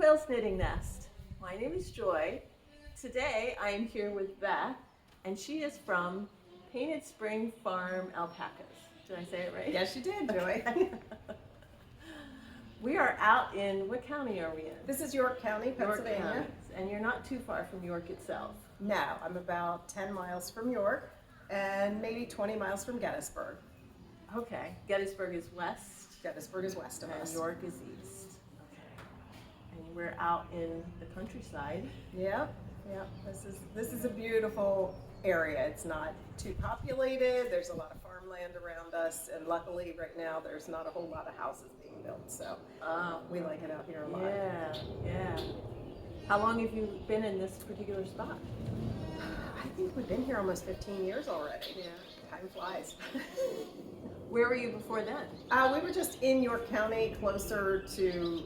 Quail's Knitting Nest. My name is Joy. Today I am here with Beth, and she is from Painted Spring Farm Alpacas. Did I say it right? Yes, you did, Joy. We are out in, what county are we in? This is York County, Pennsylvania. York County. And you're not too far from York itself. No, I'm about 10 miles from York and maybe 20 miles from Gettysburg. Okay, Gettysburg is west. Gettysburg is west of us. And York is east. Okay. And we're out in the countryside. Yeah. This is a beautiful area. It's not too populated. There's a lot of farmland around us, and luckily right now there's not a whole lot of houses being built, so we like it out here a lot. Yeah. How long have you been in this particular spot? I think we've been here almost 15 years already. Yeah. Time flies. Where were you before then? We were just in York County, closer to,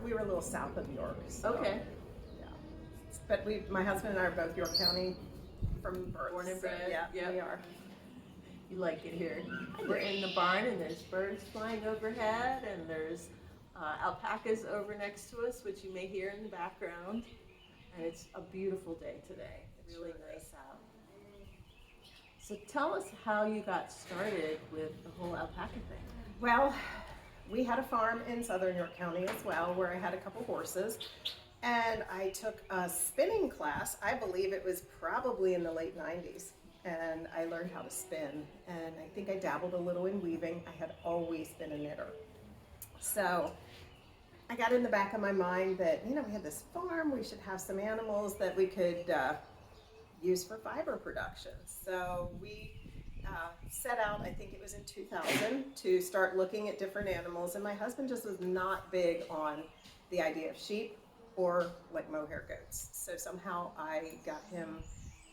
we were a little south of York. So, okay. Yeah. But my husband and I are both York County from birth. Born and bred. Yeah, we are. You like it here. We're in the barn, and there's birds flying overhead, and there's alpacas over next to us, which you may hear in the background. And it's a beautiful day today. Really nice out. So tell us how you got started with the whole alpaca thing. Well, we had a farm in southern York County as well, where I had a couple horses. And I took a spinning class. I believe it was probably in the late 90s. And I learned how to spin. And I think I dabbled a little in weaving. I had always been a knitter. So I got in the back of my mind that, we had this farm, we should have some animals that we could use for fiber production. So we set out, I think it was in 2000, to start looking at different animals. And my husband just was not big on the idea of sheep or like mohair goats. So somehow I got him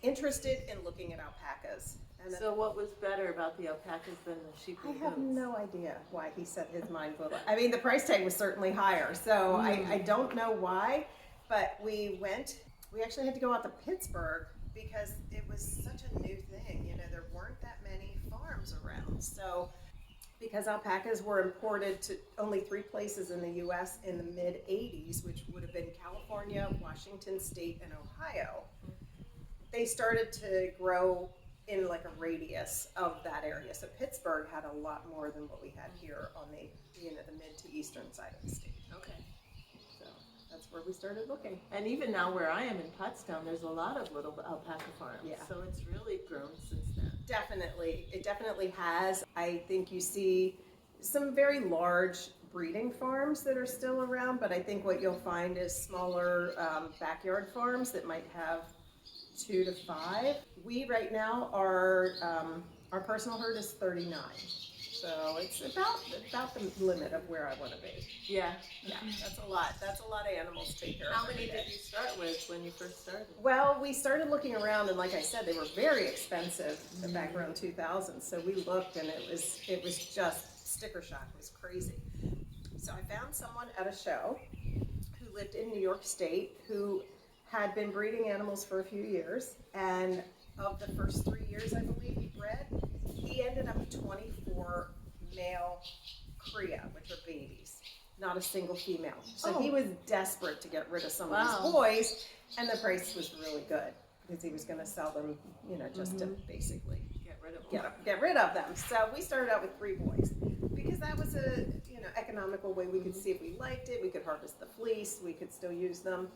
interested in looking at alpacas. And so what was better about the alpacas than the sheep and I have goats? no idea why he set his mind blew. I mean, the price tag was certainly higher, so I don't know why, but we actually had to go out to Pittsburgh because it was such a new thing. There weren't that many farms around. So because alpacas were imported to only 3 places in the U.S. in the mid-'80s, which would have been California, Washington State, and Ohio, they started to grow in like a radius of that area. So Pittsburgh had a lot more than what we had here on the the mid to eastern side of the state. Okay. So that's where we started looking. And even now where I am in Pottstown, there's a lot of little alpaca farms. Yeah. So it's really grown since then. Definitely. It definitely has. I think you see some very large breeding farms that are still around, but I think what you'll find is smaller backyard farms that might have 2 to 5. We right now are our personal herd is 39, so it's about the limit of where I want to be. Yeah, That's a lot. That's a lot of animals to take care of. How many did you start with when you first started? Well, we started looking around, and like I said, they were very expensive back around 2000. So we looked, and it was just sticker shock. It was crazy. So I found someone at a show who lived in New York State who had been breeding animals for a few years, and of the first 3 years I believe he bred, he ended up with 24 male cria, which are babies, not a single female. So he was desperate to get rid of some of his boys, and the price was really good because he was going to sell them, just to basically get rid of them. So we started out with 3 boys because that was a economical way we could see if we liked it. We could harvest the fleece, we could still use them.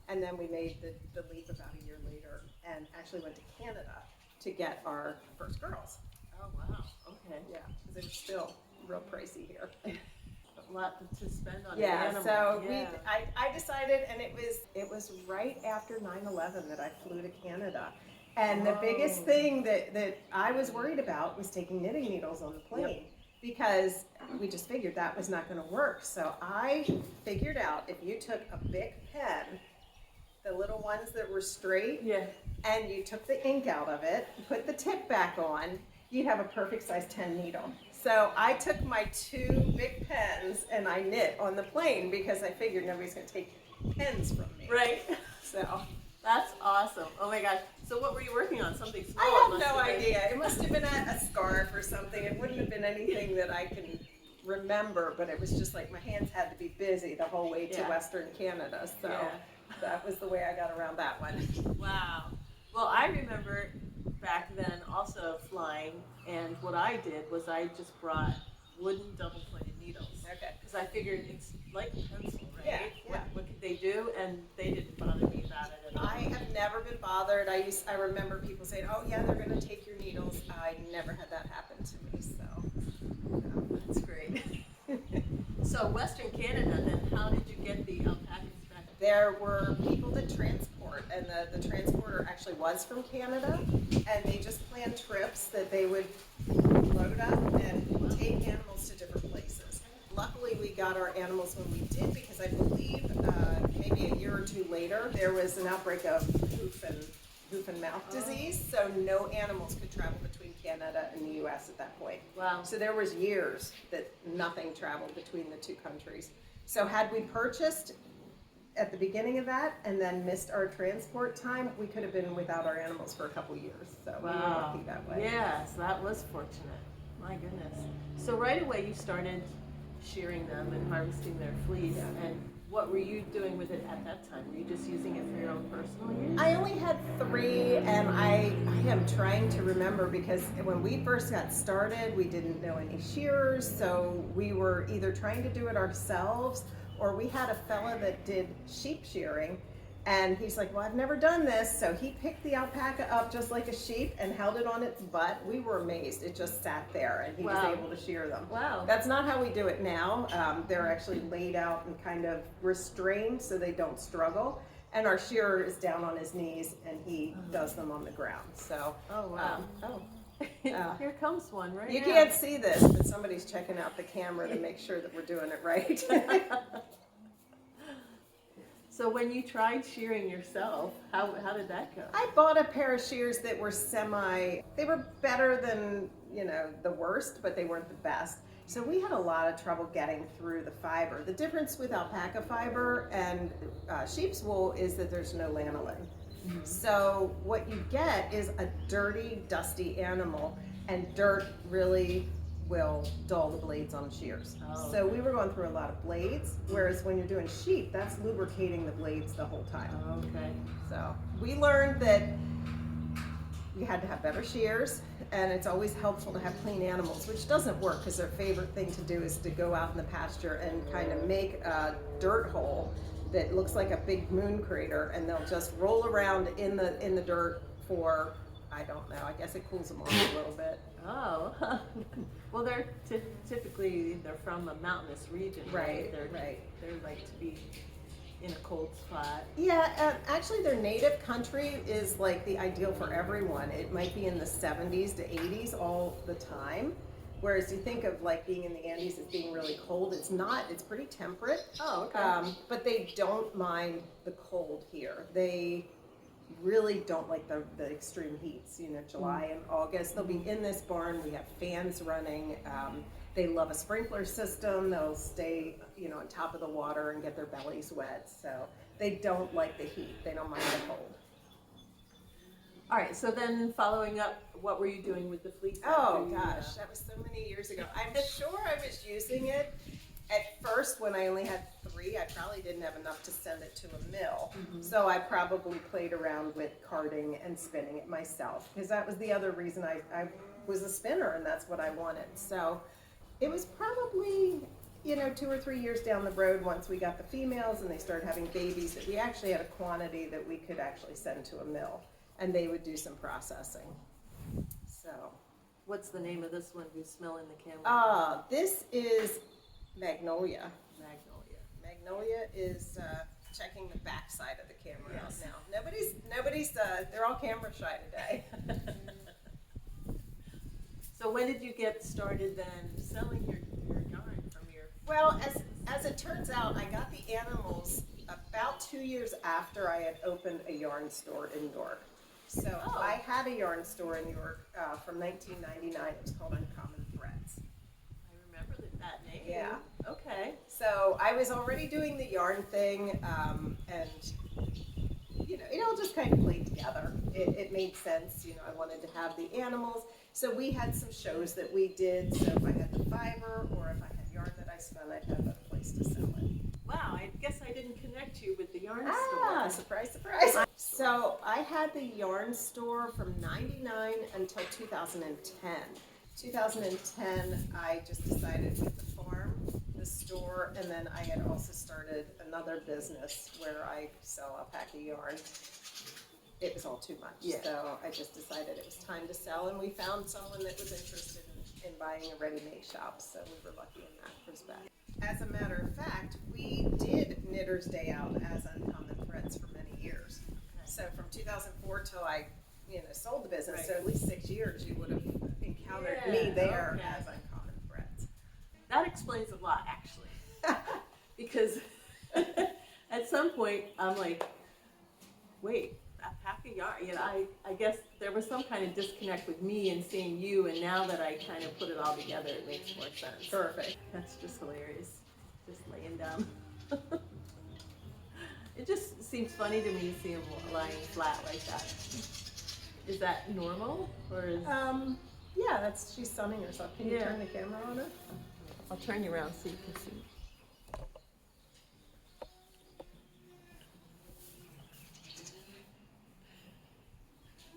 And then we made the leap about a year later and actually went to Canada to get our first girls. Oh, wow. Okay. Yeah, because they were still real pricey here. A lot to spend on an animal. So I decided, and it was right after 9/11 that I flew to Canada. And the biggest thing that I was worried about was taking knitting needles on the plane. Because we just figured that was not going to work. So I figured out if you took a big pen, the little ones that were straight, and you took the ink out of it, put the tip back on, you'd have a perfect size 10 needle. So I took my 2 big pens and I knit on the plane because I figured nobody's going to take pens from me. Right. So that's awesome. Oh my gosh. So what were you working on? Something small? I have no idea. It must have been a scarf or something. It wouldn't have been anything that I can remember, but it was just like my hands had to be busy the whole way to Western Canada. So that was the way I got around that one. Wow. Well, I remember back then also flying, and what I did was I just brought wooden double-pointed needles. Okay. Because I figured it's like a pencil, right? Yeah, yeah. What could they do? And they didn't bother me about it at all. I have never been bothered. I remember people saying, "Oh yeah, they're going to take your needles." I never had that happen to me. So That's great. So Western Canada, then how did you get the alpacas back? there were people that transport, and the transporter actually was from Canada, and they just planned trips that they would load up and take animals to different places. Luckily, we got our animals when we did, because I believe maybe a year or two later, there was an outbreak of hoof and mouth disease, so no animals could travel between Canada and the U.S. at that point. Wow. So there was years that nothing traveled between the two countries. So had we purchased at the beginning of that and then missed our transport time, we could have been without our animals for a couple years. So we were lucky that way. Yes, that was fortunate. My goodness. So right away you started shearing them and harvesting their fleece. Yeah. And what were you doing with it at that time? Were you just using it for your own personal use? I only had 3, and I am trying to remember, because when we first got started, we didn't know any shearers, so we were either trying to do it ourselves, or we had a fella that did sheep shearing, and he's like, well, I've never done this, so he picked the alpaca up just like a sheep and held it on its butt. We were amazed. It just sat there, and he was able to shear them. Wow. That's not how we do it now. They're actually laid out and kind of restrained so they don't struggle, and our shearer is down on his knees, and he does them on the ground. So, Oh, wow. Here comes one right you now. can't see this, but somebody's checking out the camera to make sure that we're doing it right. So when you tried shearing yourself, how did that go? I bought a pair of shears that were they were better than, the worst, but they weren't the best. So we had a lot of trouble getting through the fiber. The difference with alpaca fiber and sheep's wool is that there's no lanolin. Mm-hmm. So what you get is a dirty, dusty animal, and dirt really will dull the blades on shears. Oh. So we were going through a lot of blades, whereas when you're doing sheep, that's lubricating the blades the whole time. Okay. So we learned that you had to have better shears, and it's always helpful to have clean animals, which doesn't work, because their favorite thing to do is to go out in the pasture and kind of make a dirt hole that looks like a big moon crater, and they'll just roll around in the dirt for, I don't know, I guess it cools them off a little bit. Oh. Well, they're typically from a mountainous region, right? Right. They're like to be in a cold spot. Yeah, actually their native country is like the ideal for everyone. It might be in the 70s to 80s all the time. Whereas you think of like being in the Andes as being really cold, it's not, it's pretty temperate. Oh, okay. But they don't mind the cold here. They really don't like the extreme heats, July and August. They'll be in this barn, we have fans running. They love a sprinkler system. They'll stay, on top of the water and get their bellies wet. So they don't like the heat. They don't mind the cold. All right, so then following up, what were you doing with the fleece? Oh gosh, that was so many years ago. I'm sure I was using it. At first, when I only had 3, I probably didn't have enough to send it to a mill. Mm-hmm. So I probably played around with carding and spinning it myself, because that was the other reason I was a spinner, and that's what I wanted. So it was probably, 2 or 3 years down the road, once we got the females and they started having babies, that we actually had a quantity that we could actually send to a mill, and they would do some processing. So. What's the name of this one who's smelling the camera? This is Magnolia. Magnolia is checking the back side of the camera out Yes. now. Nobody's, they're all camera shy today. So when did you get started then selling your yarn from your... Well, as it turns out, I got the animals about 2 years after I had opened a yarn store in York. So I had a yarn store in York from 1999. It was called Uncommon Threads. I remember that name. Yeah. Okay. So I was already doing the yarn thing, and it all just kind of played together. It made sense. I wanted to have the animals. So we had some shows that we did. So if I had the fiber, or if I had price, then I'd have a place to sell it. Wow, I guess I didn't connect you with the yarn Ah, store. surprise, surprise. So I had the yarn store from 99 until 2010. 2010, I just decided with the farm, the store, and then I had also started another business where I sell alpaca yarn. It was all too much, so I just decided it was time to sell, and we found someone that was interested in buying a ready-made shop, so we were lucky in that respect. As a matter of fact, we did Knitter's Day Out as Uncommon Threads for many years. So from 2004 till I, sold the business, so at least 6 years you would have encountered me there as Uncommon Threads. That explains a lot, actually. Because at some point, I'm like, wait, alpaca yarn, I guess there was some kind of disconnect with me and seeing you, and now that I kind of put it all together, it makes more sense. Perfect. That's just hilarious, just laying down. It just seems funny to me to see him lying flat like that. Is that normal, or is... Yeah, she's sunning herself. Can you turn the camera on her? I'll turn you around so you can see.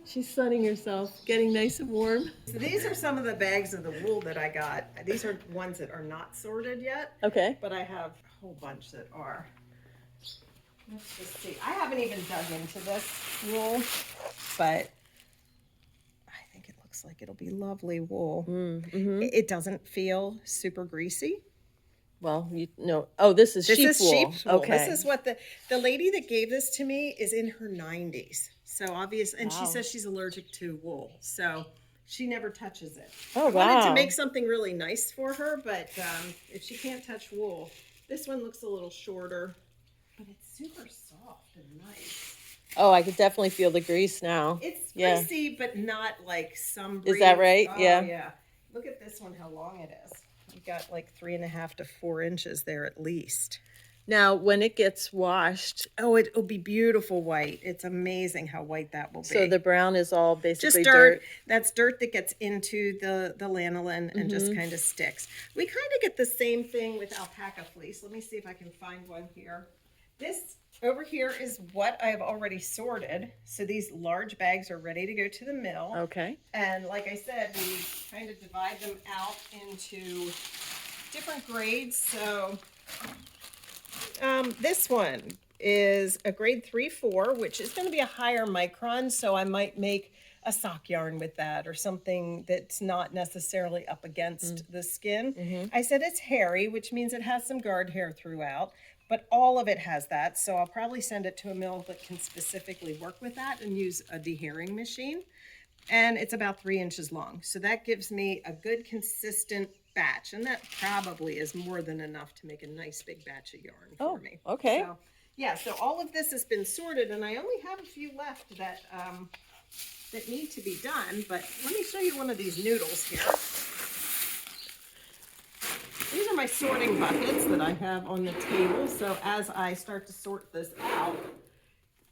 She's sunning herself, getting nice and warm. So these are some of the bags of the wool that I got. These are ones that are not sorted yet. Okay. But I have a whole bunch that are. Let's just see. I haven't even dug into this wool, but I think it looks like it'll be lovely wool. Mm-hmm. It doesn't feel super greasy. Well, oh, this is sheep wool. This is sheep's wool. Okay. This is what the lady that gave this to me is in her 90s. So obvious, and she says she's allergic to wool. So she never touches it. Oh, I wanted to make something really nice for her, but if she can't touch wool, this one looks a little shorter, but it's super soft and nice. Oh, I could definitely feel the grease now. It's greasy, but not like some breed. Is that right? Oh, yeah. Yeah. Look at this one, how long it is. You've got like 3.5 to 4 inches there at least. Now, when it gets washed, it'll be beautiful white. It's amazing how white that will be. so the brown is all basically just dirt. That's dirt that gets into the lanolin and just kind of sticks. We kind of get the same thing with alpaca fleece. Let me see if I can find one here. This over here is what I've already sorted. So these large bags are ready to go to the mill. Okay. And like I said, we kind of divide them out into different grades. So this one is a grade 3-4, which is going to be a higher micron. So I might make a sock yarn with that or something that's not necessarily up against the skin. I said it's hairy, which means it has some guard hair throughout, but all of it has that. So I'll probably send it to a mill that can specifically work with that and use a dehairing machine. And it's about 3 inches long. So that gives me a good consistent batch. And that probably is more than enough to make a nice big batch of yarn for me. Okay. So, yeah, so all of this has been sorted, and I only have a few left that that need to be done. But let me show you one of these noodles here. These are my sorting buckets that I have on the table. So as I start to sort this out,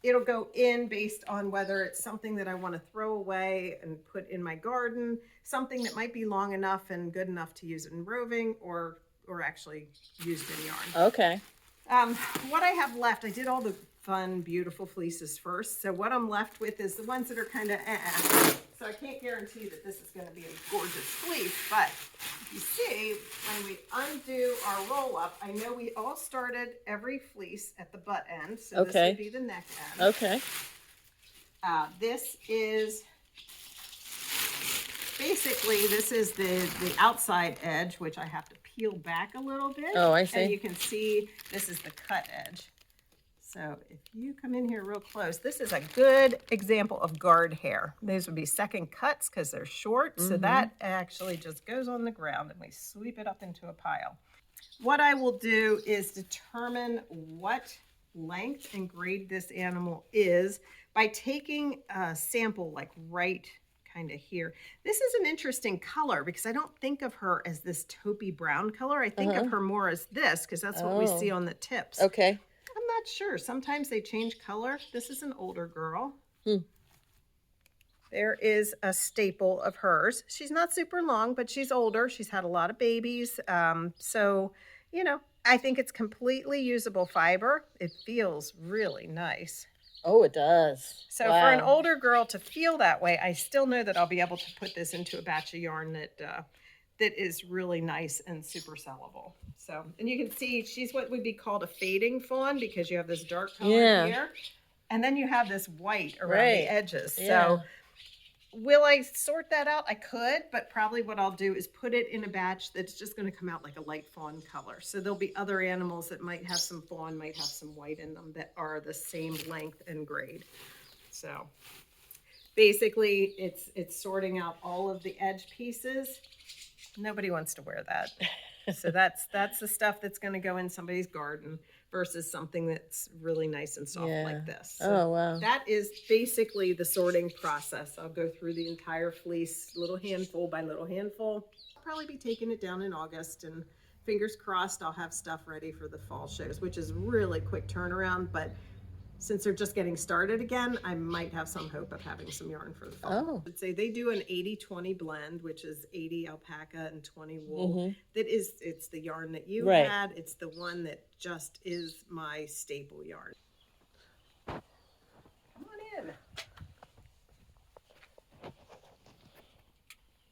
it'll go in based on whether it's something that I want to throw away and put in my garden, something that might be long enough and good enough to use it in roving, or actually used in yarn. Okay. What I have left, I did all the fun, beautiful fleeces first. So what I'm left with is the ones that are kind of So I can't guarantee that this is going to be a gorgeous fleece, but you see, when we undo our roll up, I know we all started every fleece at the butt end. So this would be the neck end. Okay. This is basically, this is the outside edge, which I have to peel back a little bit. Oh, I see. And you can see this is the cut edge. So if you come in here real close, this is a good example of guard hair. These would be second cuts because they're short. So that actually just goes on the ground and we sweep it up into a pile. What I will do is determine what length and grade this animal is by taking a sample like right kind of here. This is an interesting color because I don't think of her as this taupey brown color. I think of her more as this because that's what we see on the tips. Okay. I'm not sure. Sometimes they change color. This is an older girl. There is a staple of hers. She's not super long, but she's older. She's had a lot of babies. So, you know, I think it's completely usable fiber. It feels really nice. Oh, it does. So for an older girl to feel that way, I still know that I'll be able to put this into a batch of yarn that is really nice and super sellable. So, and you can see she's what would be called a fading fawn because you have this dark color here, and then you have this white around the edges. So will I sort that out? I could, but probably what I'll do is put it in a batch that's just going to come out like a light fawn color. So there'll be other animals that might have some fawn, might have some white in them that are the same length and grade. So basically it's sorting out all of the edge pieces. Nobody wants to wear that. So that's the stuff that's going to go in somebody's garden versus something that's really nice and soft like this. So that is basically the sorting process. I'll go through the entire fleece, little handful by little handful. I'll probably be taking it down in August, and fingers crossed I'll have stuff ready for the fall shows, which is really quick turnaround, but since they're just getting started again, I might have some hope of having some yarn for the fall. I'd say they do an 80-20 blend, which is 80 alpaca and 20 wool. It's the yarn that you had. It's the one that just is my staple yarn. Come on in.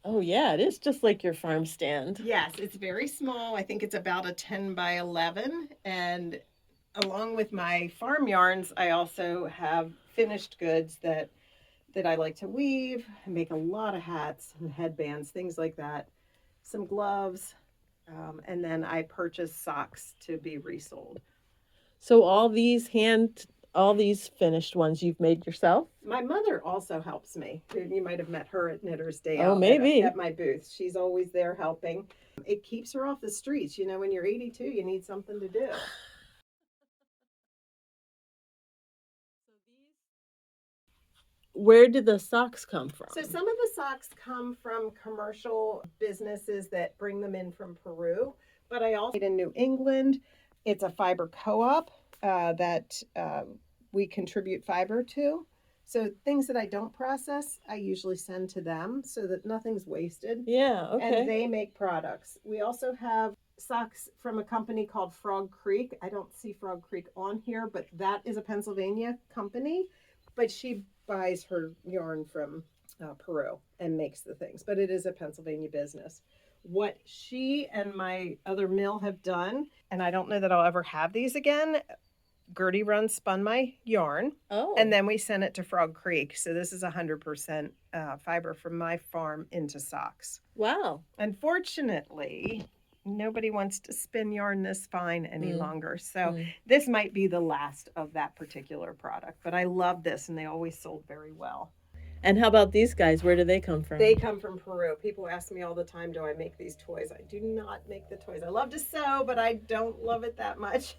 Oh yeah, it is just like your farm stand. Yes, it's very small. I think it's about a 10 by 11, and along with my farm yarns, I also have finished goods that I like to weave. I make a lot of hats and headbands, things like that. Some gloves, and then I purchase socks to be resold. So all these finished ones you've made yourself? My mother also helps me. You might have met her at Knitter's Day Out. Oh, maybe. At my booth. She's always there helping. It keeps her off the streets. You know, when you're 82, you need something to do. Where did the socks come from? So some of the socks come from commercial businesses that bring them in from Peru, but I also in New England. It's a fiber co-op that we contribute fiber to. So things that I don't process, I usually send to them so that nothing's wasted. Yeah, okay. And they make products. We also have socks from a company called Frog Creek. I don't see Frog Creek on here, but that is a Pennsylvania company. But she buys her yarn from Peru and makes the things. But it is a Pennsylvania business. What she and my other mill have done, and I don't know that I'll ever have these again, Gertie Run spun my yarn. Oh. And then we sent it to Frog Creek. So this is 100% fiber from my farm into socks. Wow. Unfortunately, nobody wants to spin yarn this fine any longer. So this might be the last of that particular product. But I love this, and they always sold very well. And how about these guys? Where do they come from? They come from Peru. People ask me all the time, do I make these toys? I do not make the toys. I love to sew, but I don't love it that much.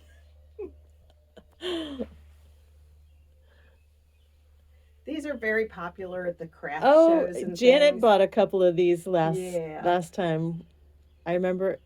These are very popular at the craft shows. And Janet things. bought a couple of these last time. I remember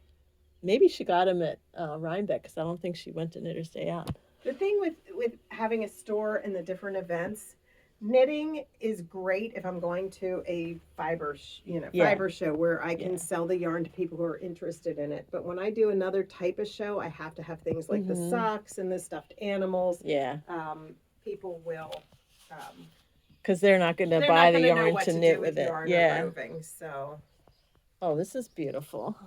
maybe she got them at Rhinebeck, because I don't think she went to Knitter's Day Out. The thing with having a store and the different events, knitting is great if I'm going to a fiber show where I can sell the yarn to people who are interested in it. But when I do another type of show, I have to have things like the socks and the stuffed animals. Yeah. People will. Because they're not going to buy the yarn to knit with it. Yeah. Roving, so. Oh, this is beautiful.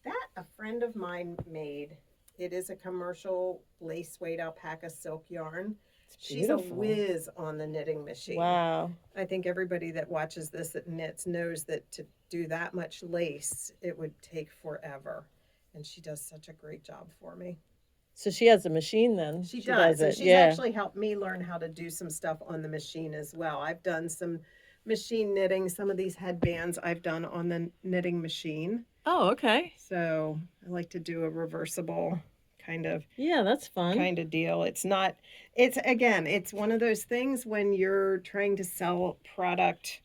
That a friend of mine made. It is a commercial lace weight alpaca silk yarn. She's a whiz on the knitting machine. Wow. I think everybody that watches this that knits knows that to do that much lace, it would take forever. And she does such a great job for me. So she has a machine then? She does. And she's actually helped me learn how to do some stuff on the machine as well. I've done some machine knitting. Some of these headbands I've done on the knitting machine. Oh, okay. So I like to do a reversible kind of that's fun kind of deal. It's one of those things when you're trying to sell product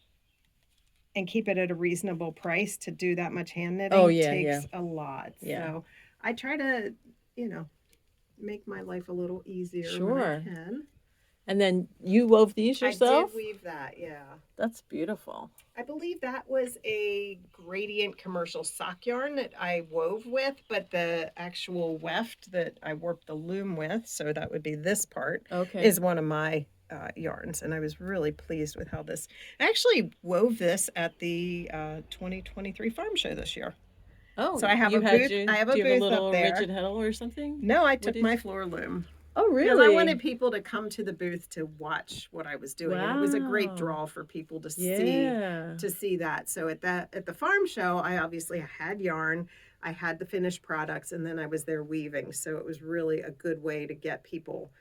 and keep it at a reasonable price, to do that much hand knitting takes a lot. So I try to make my life a little easier when I can. And then you wove these yourself? I did weave that, yeah. That's beautiful. I believe that was a gradient commercial sock yarn that I wove with, but the actual weft that I warped the loom with, so that would be this part, is one of my yarns. And I was really pleased with how this, I actually wove this at the 2023 farm show this year. Oh, so I have a booth. I have a do you booth have a little up there. rigid heddle or something? No, I took my floor loom. Oh, really? Because I wanted people to come to the booth to watch what I was doing, and it was a great draw for people to see that. So at the farm show, I obviously had yarn, I had the finished products, and then I was there weaving. So it was really a good way to get people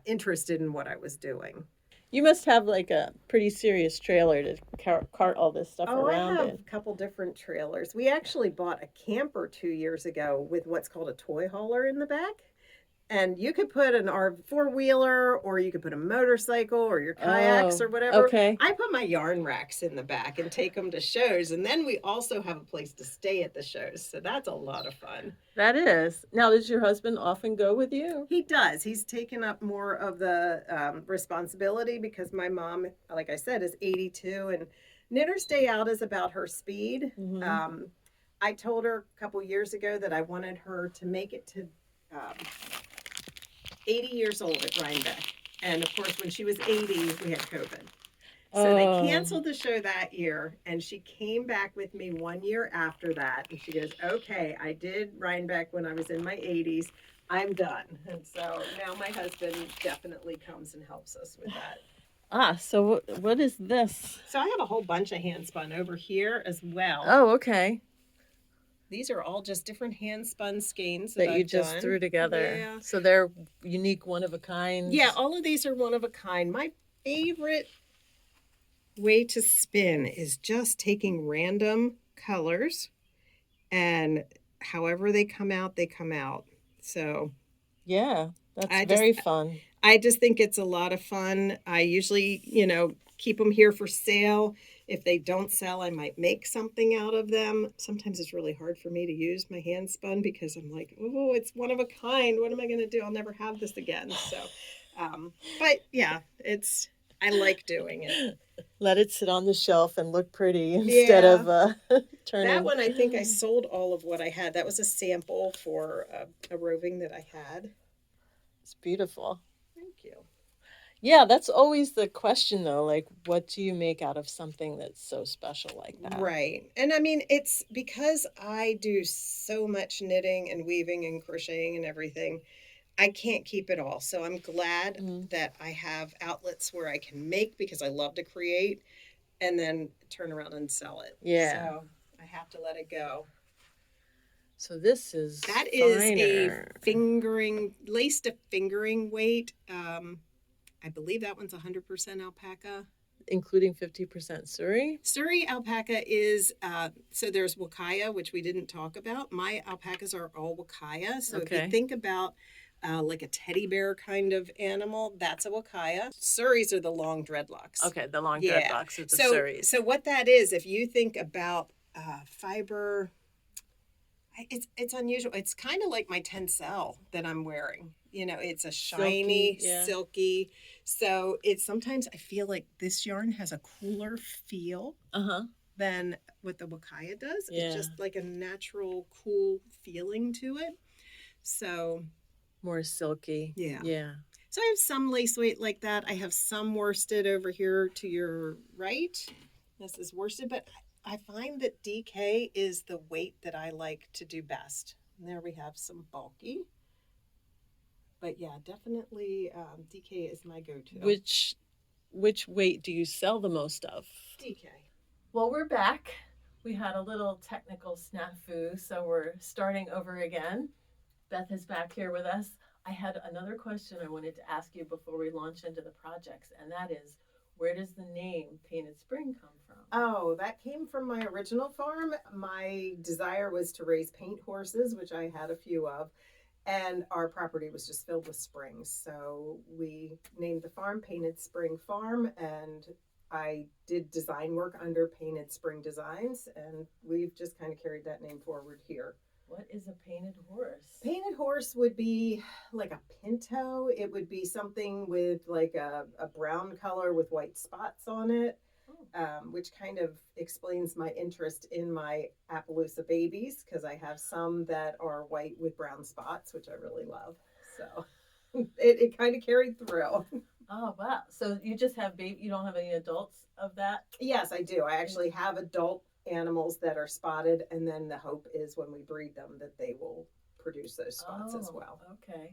interested in what I was doing. You must have like a pretty serious trailer to cart all this stuff around. I have a couple different trailers. We actually bought a camper 2 years ago with what's called a toy hauler in the back. And you could put an four-wheeler, or you could put a motorcycle or your kayaks or whatever. Okay. I put my yarn racks in the back and take them to shows. And then we also have a place to stay at the shows. So that's a lot of fun. That is. Now, does your husband often go with you? He does. He's taken up more of the responsibility because my mom, like I said, is 82. And Knitters Day Out is about her speed. Mm-hmm. I told her a couple years ago that I wanted her to make it to 80 years old at Rhinebeck. And of course, when she was 80, we had COVID. So they canceled the show that year, and she came back with me 1 year after that. And she goes, okay, I did Rhinebeck when I was in my 80s. I'm done. And so now my husband definitely comes and helps us with that. So what is this? So I have a whole bunch of hand spun over here as well. Oh, okay. These are all just different hand-spun skeins that you I've just done. threw together. Yeah. So they're unique, one of a kind. Yeah, all of these are one of a kind. My favorite way to spin is just taking random colors, and however they come out, they come out. So yeah, that's very fun. I just think it's a lot of fun. I usually, keep them here for sale. If they don't sell, I might make something out of them. Sometimes it's really hard for me to use my hand spun because I'm like, oh, it's one of a kind. What am I going to do? I'll never have this again. So, but yeah, I like doing it. Let it sit on the shelf and look pretty instead of turning. That one, I think I sold all of what I had. That was a sample for a roving that I had. It's beautiful. Thank you. Yeah, that's always the question, though. Like, what do you make out of something that's so special like that? Right. And I mean, it's because I do so much knitting and weaving and crocheting and everything, I can't keep it all. So I'm glad that I have outlets where I can make, because I love to create, and then turn around and sell it. Yeah. So I have to let it go. So this is That is a fingering, laced to fingering weight. I believe that one's 100% alpaca. Including 50% Surrey? Surrey alpaca is, so there's Wakaya, which we didn't talk about. My alpacas are all Wakaya. So if you think about like a teddy bear kind of animal, that's a Wakaya. Surreys are the long dreadlocks. Okay, the long dreadlocks are the Surreys. So what that is, if you think about fiber, it's unusual. It's kind of like my tencel that I'm wearing. It's a shiny, silky. So sometimes I feel like this yarn has a cooler feel than what the Wakaya does. Yeah. It's just like a natural, cool feeling to it. So more silky. Yeah. Yeah. So I have some lace weight like that. I have some worsted over here to your right. This is worsted, but I find that DK is the weight that I like to do best. And there we have some bulky. But yeah, definitely DK is my go-to. Which weight do you sell the most of? DK. Well, we're back. We had a little technical snafu, so we're starting over again. Beth is back here with us. I had another question I wanted to ask you before we launch into the projects, and that is, where does the name Painted Spring come from? Oh, that came from my original farm. My desire was to raise paint horses, which I had a few of. And our property was just filled with springs. So we named the farm Painted Spring Farm, and I did design work under Painted Spring Designs, and we've just kind of carried that name forward here. What is a painted horse? Painted horse would be like a pinto. It would be something with like a brown color with white spots on it, which kind of explains my interest in my Appaloosa babies, because I have some that are white with brown spots, which I really love. So it kind of carried through. Oh, wow. So you just have you don't have any adults of that? Yes, I do. I actually have adult animals that are spotted, and then the hope is when we breed them that they will produce those spots as well. Okay.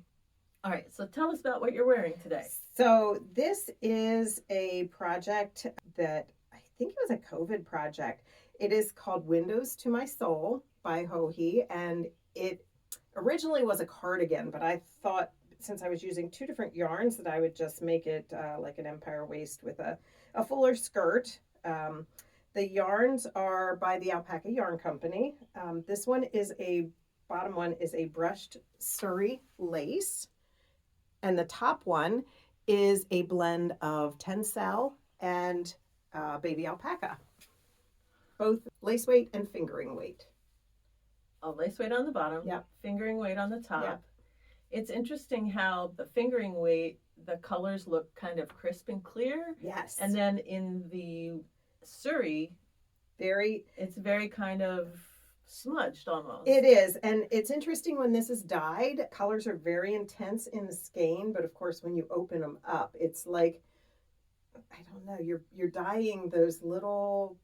All right, so tell us about what you're wearing today. So this is a project that I think it was a COVID project. It is called Windows to My Soul by Hohi, and it originally was a cardigan, but I thought since I was using two different yarns that I would just make it like an empire waist with a fuller skirt. The yarns are by the Alpaca Yarn Company. This one is bottom one is a brushed Surrey lace. And the top one is a blend of Tencel and baby alpaca. Both lace weight and fingering weight. A lace weight on the bottom, Yep. Fingering weight on the top. Yep. It's interesting how the fingering weight, the colors look kind of crisp and clear. Yes. And then in the Surrey, it's very kind of smudged almost. It is, and it's interesting when this is dyed. Colors are very intense in the skein, but of course when you open them up, it's like, I don't know, you're dyeing those little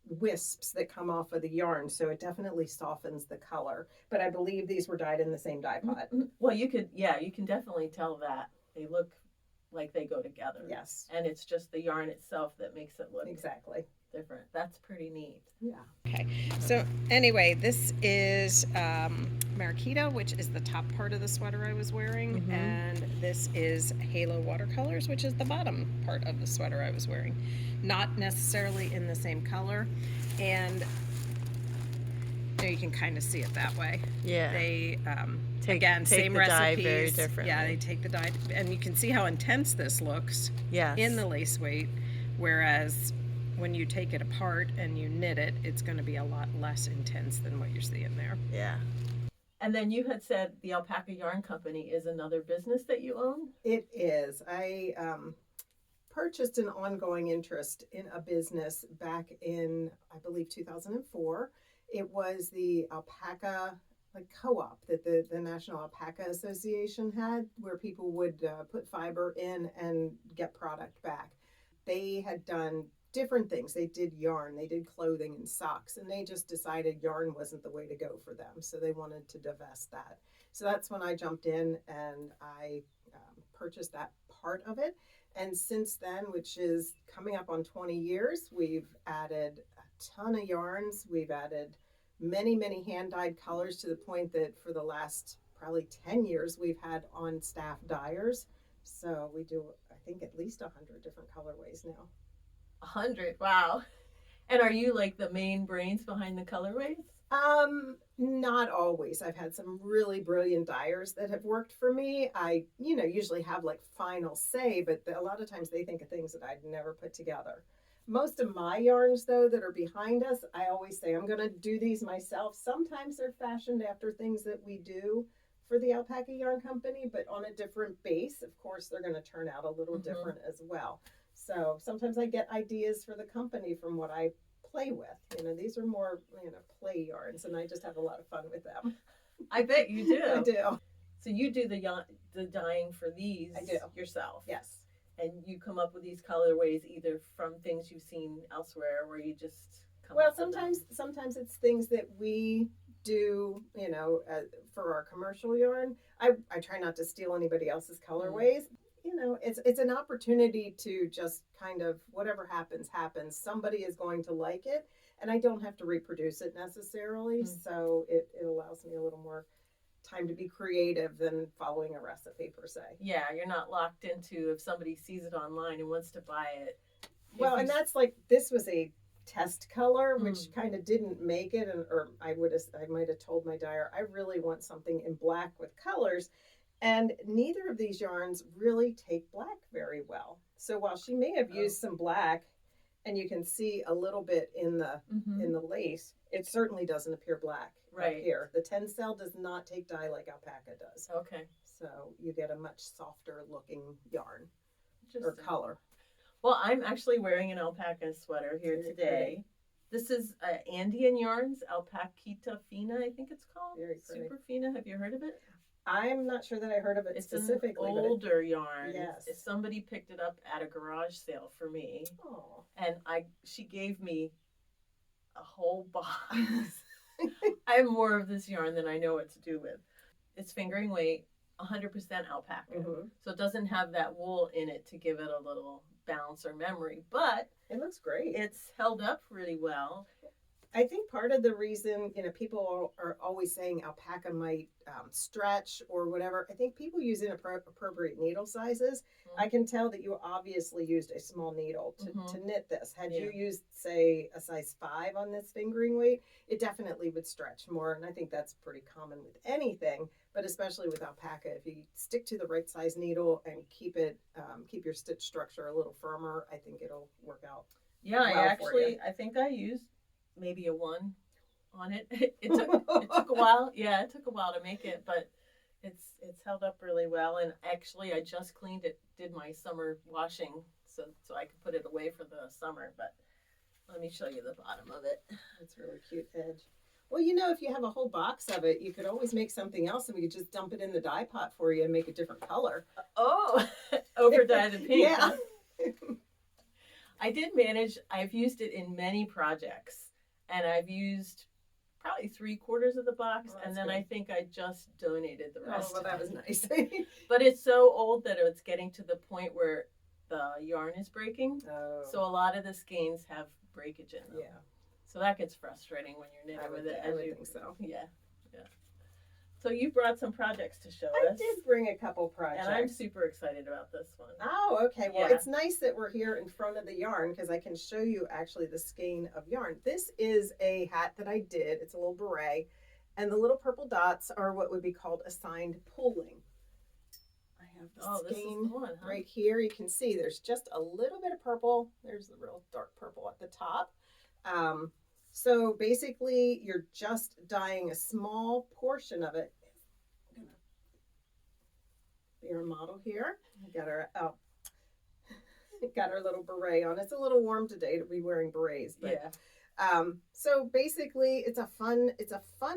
wisps that come off of the yarn, so it definitely softens the color. But I believe these were dyed in the same dye pot. Well, you can definitely tell that they look like they go together. Yes. And it's just the yarn itself that makes it look exactly different. That's pretty neat. Yeah. Okay. So anyway, this is Mariquita, which is the top part of the sweater I was wearing, and this is Halo Watercolors, which is the bottom part of the sweater I was wearing. Not necessarily in the same color, and you can kind of see it that way. Yeah. They take same the recipes. dye very differently. Yeah, they take the dye, and you can see how intense this looks. Yes. In the lace weight, whereas when you take it apart and you knit it, it's going to be a lot less intense than what you're seeing there. Yeah. And then you had said the Alpaca Yarn Company is another business that you own? It is. I purchased an ongoing interest in a business back in, I believe, 2004. It was the Alpaca co-op that the National Alpaca Association had, where people would put fiber in and get product back. They had done different things. They did yarn, they did clothing and socks, and they just decided yarn wasn't the way to go for them. So they wanted to divest that. So that's when I jumped in and I purchased that part of it. And since then, which is coming up on 20 years, we've added a ton of yarns. We've added many, many hand-dyed colors to the point that for the last probably 10 years, we've had on staff dyers. So we do, I think, at least 100 different colorways now. 100, wow. And are you like the main brains behind the colorways? Not always. I've had some really brilliant dyers that have worked for me. I, usually have like final say, but a lot of times they think of things that I'd never put together. Most of my yarns, though, that are behind us, I always say I'm going to do these myself. Sometimes they're fashioned after things that we do for the Alpaca Yarn Company, but on a different base. Of course, they're going to turn out a little different as well. So sometimes I get ideas for the company from what I play with. These are more, play yarns, and I just have a lot of fun with them. I bet you do. I do. So you do the dyeing for these I do. yourself? Yes. And you come up with these colorways either from things you've seen elsewhere, or you just come Well, up with them? sometimes it's things that we do, for our commercial yarn. I try not to steal anybody else's colorways. It's an opportunity to just kind of, whatever happens. Somebody is going to like it, and I don't have to reproduce it necessarily. So it allows me a little more time to be creative than following a recipe per se. Yeah, you're not locked into if somebody sees it online and wants to buy it. Well, and that's like, this was a test color, which kind of didn't make it, or I might have told my dyer, I really want something in black with colors. And neither of these yarns really take black very well. So while she may have used some black, and you can see a little bit in the lace. It certainly doesn't appear black up here. The tencel does not take dye like alpaca does. Okay. So you get a much softer looking yarn or color. Well, I'm actually wearing an alpaca sweater here today. This is Andean Yarns, Alpaquita Fina, I think it's called. Very pretty. Super Fina. Have you heard of it? I'm not sure that I heard of it specifically. It's an older yarn. Yes. Somebody picked it up at a garage sale for me. Oh. And she gave me a whole box. I have more of this yarn than I know what to do with. It's fingering weight, 100% alpaca. Mm-hmm. So it doesn't have that wool in it to give it a little bounce or memory, but it looks great. It's held up really well. I think part of the reason, people are always saying alpaca might stretch or whatever. I think people use inappropriate needle sizes. Mm-hmm. I can tell that you obviously used a small needle to knit this. Had you used, say, a size 5 on this fingering weight, it definitely would stretch more. And I think that's pretty common with anything, but especially with alpaca. If you stick to the right size needle and keep your stitch structure a little firmer, I think it'll work out. Yeah, I think I used maybe a 1 on it. It took a while. Yeah, it took a while to make it, but it's held up really well. And actually, I just cleaned it, did my summer washing, so I could put it away for the summer. But let me show you the bottom of it. It's really cute edge. Well, if you have a whole box of it, you could always make something else, and we could just dump it in the dye pot for you and make a different color. Oh, over dye the pink. Yeah. I did manage. I've used it in many projects. And I've used probably 3/4 of the box, and then good. I think I just donated the rest. Oh, well, that was nice. But it's so old that it's getting to the point where the yarn is breaking. Oh. So a lot of the skeins have breakage in them. Yeah. So that gets frustrating when you're knitting with it. I would think so. Yeah. So you brought some projects to show us. I did bring a couple projects. And I'm super excited about this one. Oh, okay. Well, it's nice that we're here in front of the yarn because I can show you actually the skein of yarn. This is a hat that I did. It's a little beret. And the little purple dots are what would be called assigned pooling. I have the skein right here. You can see there's just a little bit of purple. There's the real dark purple at the top. So basically, you're just dyeing a small portion of it. I'm gonna be our model here. We got our got our little beret on. It's a little warm today to be wearing berets, but so basically, it's a fun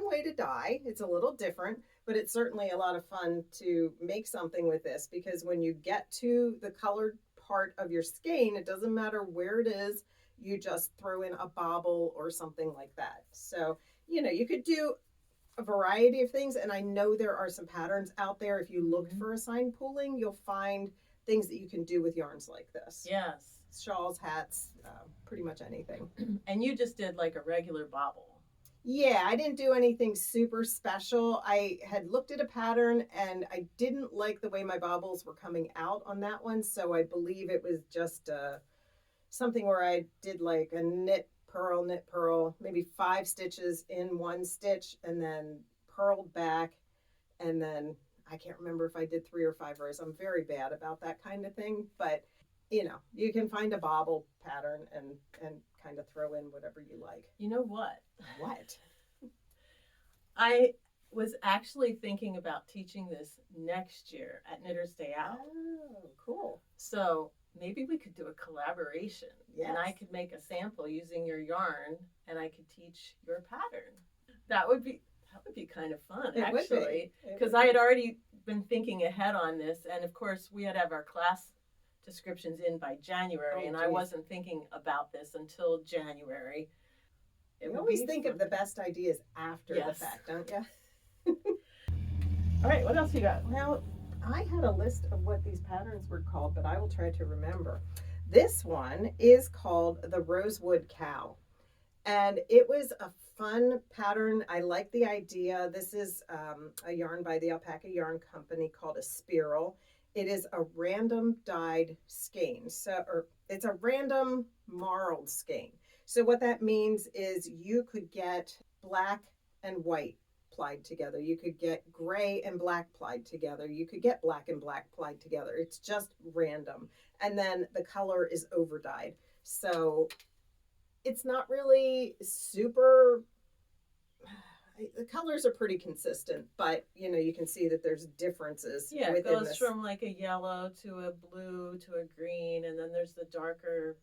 way to dye. It's a little different, but it's certainly a lot of fun to make something with this because when you get to the colored part of your skein, it doesn't matter where it is. You just throw in a bobble or something like that. So, you could do a variety of things. And I know there are some patterns out there. If you looked for assigned pooling, you'll find things that you can do with yarns like this. Yes. Shawls, hats, pretty much anything. And you just did like a regular bobble. Yeah, I didn't do anything super special. I had looked at a pattern and I didn't like the way my bobbles were coming out on that one. So I believe it was just something where I did like a knit, purl, maybe 5 stitches in one stitch and then purled back. And then I can't remember if I did 3 or 5 rows. I'm very bad about that kind of thing. But, you can find a bobble pattern and kind of throw in whatever you like. You know what? What? I was actually thinking about teaching this next year at Knitters Day Out. Oh, cool. So maybe we could do a collaboration. Yes. And I could make a sample using your yarn and I could teach your pattern. That would be kind of fun, actually, because I had already been thinking ahead on this. And of course, we had to have our class descriptions in by January, and I wasn't thinking about this until January. You always think of the best ideas after the fact, don't you? All right, what else you got? Well, I had a list of what these patterns were called, but I will try to remember. This one is called the Rosewood Cowl, and it was a fun pattern. I like the idea. This is a yarn by the Alpaca Yarn Company called Espiral. It is a random dyed skein, or it's a random marled skein. So what that means is you could get black and white plied together. You could get gray and black plied together. You could get black and black plied together. It's just random. And then the color is over dyed. So it's not really super, the colors are pretty consistent, but you know, you can see that there's differences. Yeah, it within goes this. from like a yellow to a blue to a green, and then there's the darker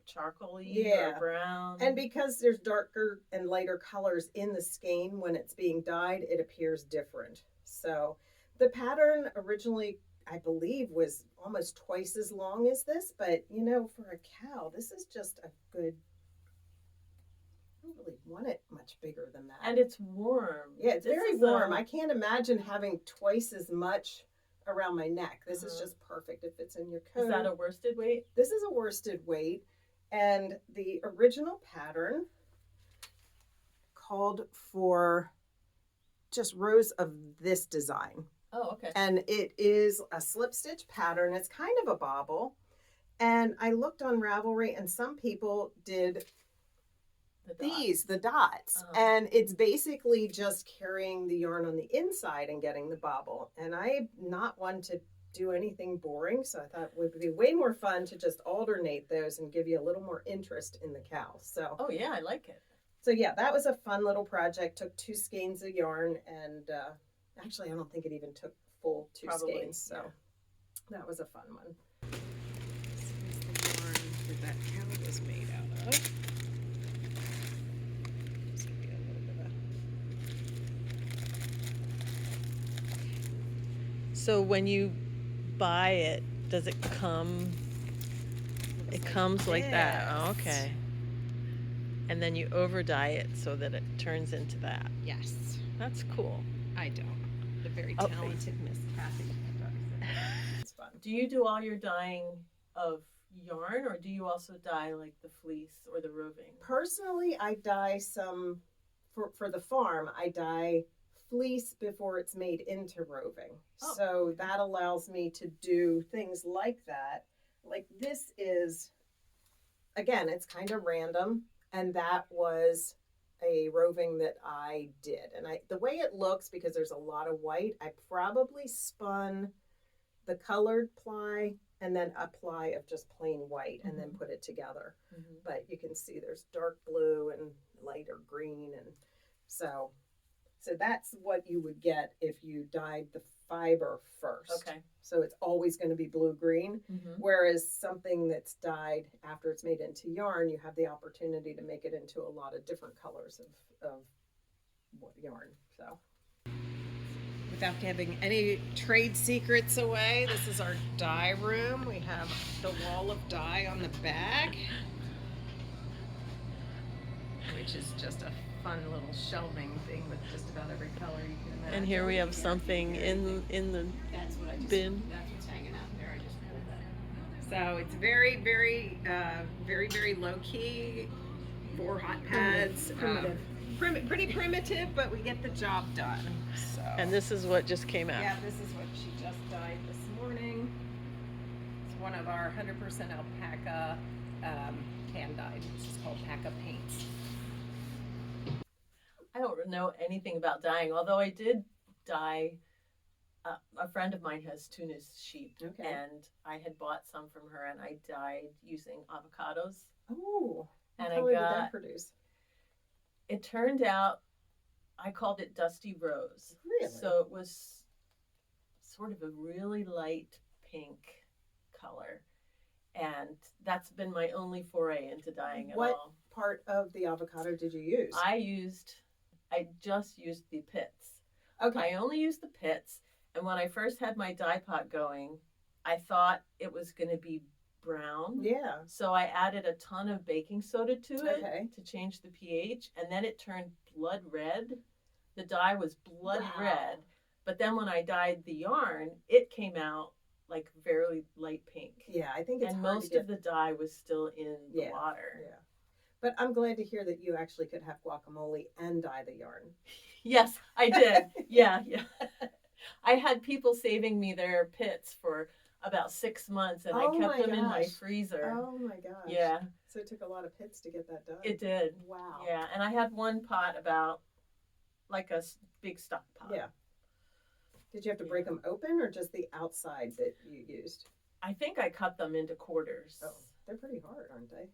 charcoaly or brown. And because there's darker and lighter colors in the skein when it's being dyed, it appears different. So the pattern originally, I believe, was almost twice as long as this, but you know, for a cow, this is just a good, I don't really want it much bigger than that. And it's warm. Yeah, it's very warm. I can't imagine having twice as much around my neck. This is just perfect. It fits in your coat. Is that a worsted weight? This is a worsted weight. And the original pattern called for just rows of this design. Oh, okay. And it is a slip stitch pattern. It's kind of a bobble. And I looked on Ravelry, and some people did the dots. And it's basically just carrying the yarn on the inside and getting the bobble. And I'm not one to do anything boring, so I thought it would be way more fun to just alternate those and give you a little more interest in the cow. So oh yeah, I like it. So yeah, that was a fun little project. Took 2 skeins of yarn, and actually I don't think it even took full 2 skeins. So that was a fun one. This is the yarn that cow was made out of. So when you buy it, does it come? It comes like that. Oh, okay. And then you over dye it so that it turns into that. Yes. That's cool. I don't. The very talented Miss Kathy. It's fun. Do you do all your dyeing of yarn, or do you also dye like the fleece or the roving? Personally, I dye some, for the farm, I dye fleece before it's made into roving. Oh. So that allows me to do things like that. Like this is, again, it's kind of random. And that was a roving that I did. And the way it looks, because there's a lot of white, I probably spun the colored ply and then a ply of just plain white and then put it together. But you can see there's dark blue and lighter green. And so that's what you would get if you dyed the fiber first. Okay. So it's always going to be blue-green, whereas something that's dyed after it's made into yarn, you have the opportunity to make it into a lot of different colors of yarn. So without giving any trade secrets away, this is our dye room. We have the wall of dye on the back, which is just a fun little shelving thing with just about every color you can imagine. And here we have something in the bin. That's what's hanging out there. I just pulled that. So it's very, very, very, very low key. 4 hot pads. Primitive. Pretty primitive, but we get the job done. So. And this is what just came out. Yeah, this is what she just dyed this morning. It's one of our 100% alpaca hand dyed. This is called Paca paints. I don't know anything about dyeing, although I did dye. A friend of mine has Tunis sheep, and I had bought some from her, and I dyed using avocados. Oh, and what color did that produce? It turned out, I called it Dusty Rose. Really? So it was sort of a really light pink color, and that's been my only foray into dyeing at all. What part of the avocado did you use? I just used the pits. Okay. I only used the pits, and when I first had my dye pot going, I thought it was going to be brown. Yeah. So I added a ton of baking soda to it to change the pH, and then it turned blood red. The dye was blood red, but then when I dyed the yarn, it came out like very light pink. Yeah, I think it's and hard most to get... of the dye was still in the water. Yeah. But I'm glad to hear that you actually could have guacamole and dye the yarn. Yes, I did. Yeah. I had people saving me their pits for about 6 months, and I kept them in my freezer. Oh my gosh. Yeah. So it took a lot of pits to get that done. It did. Wow. Yeah, and I had one pot about like a big stock pot. Yeah. Did you have to break them open, or just the outside that you used? I think I cut them into quarters. Oh. They're pretty hard, aren't they?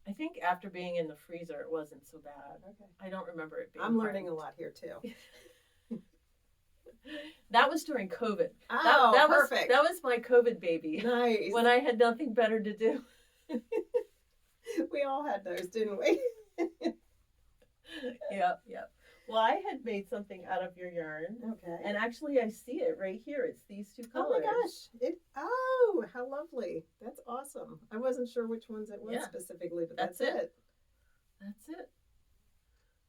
I think after being in the freezer, it wasn't so bad. Okay. I don't remember it being I'm learning hard. a lot here too. That was during COVID. Oh, that perfect. That was my COVID baby. Nice. When I had nothing better to do. We all had those, didn't we? Yep. Well, I had made something out of your yarn. Okay. And actually, I see it right here. It's these two colors. Oh my gosh. Oh, how lovely. That's awesome. I wasn't sure which ones it was specifically, but that's it. That's it.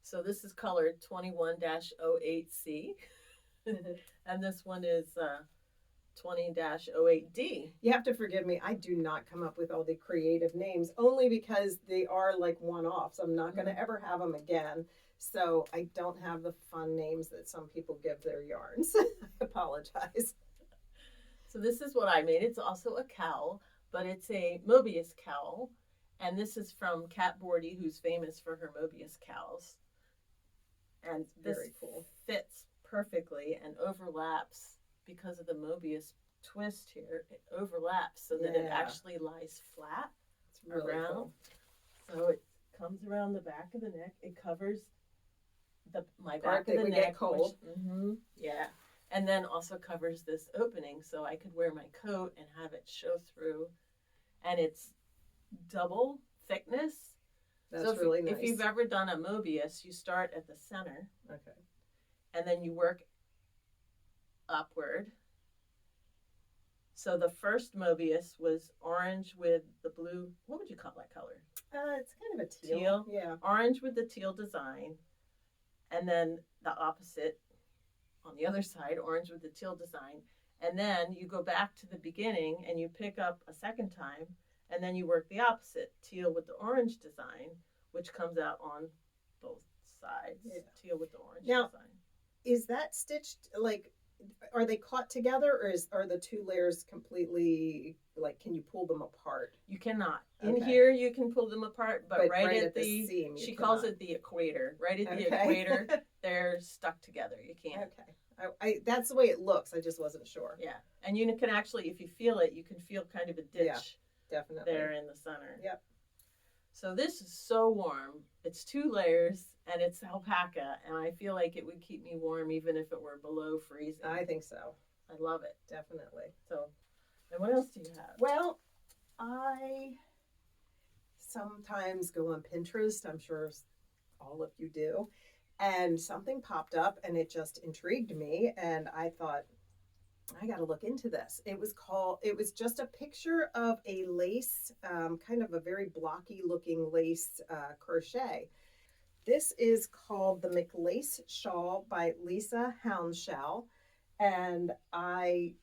So this is colored 21-08C. And this one is 20-08D. You have to forgive me. I do not come up with all the creative names, only because they are like one-offs. I'm not going to ever have them again. So I don't have the fun names that some people give their yarns. I apologize. So this is what I made. It's also a cowl, but it's a Mobius cowl. And this is from Kat Bordhi, who's famous for her Mobius cowls. And this fits perfectly and overlaps because of the Mobius twist here. It overlaps so that it actually lies flat around. Cool. So it comes around the back of the neck. It covers my back of the neck. Get cold. Yeah. And then also covers this opening so I could wear my coat and have it show through. And it's double thickness. That's really nice. If you've ever done a Mobius, you start at the center. Okay. And then you work upward. So the first Mobius was orange with the blue. What would you call that color? It's kind of a teal. Yeah. Orange with the teal design. And then the opposite on the other side, orange with the teal design. And then you go back to the beginning and you pick up a second time. And then you work the opposite, teal with the orange design, which comes out on both sides. Yeah. Teal with the orange design. Is that stitched, like, are they caught together, or are the two layers completely, like, can you pull them apart? You cannot. Okay. In here you can pull them apart, but right at the seam, she calls it the equator. Right at the equator, they're stuck together. You can't. Okay. That's the way it looks. I just wasn't sure. Yeah. And you can actually, if you feel it, you can feel kind of a ditch. Yeah. Definitely. There in the center. Yep. So this is so warm. It's 2 layers and it's alpaca, and I feel like it would keep me warm even if it were below freezing. I think so. I love it. Definitely. So, and what else do you have? Well, I sometimes go on Pinterest. I'm sure all of you do. And something popped up and it just intrigued me, and I thought, I got to look into this. It was just a picture of a lace, kind of a very blocky looking lace crochet. This is called the McLace Shawl by Lisa Hounshell. And I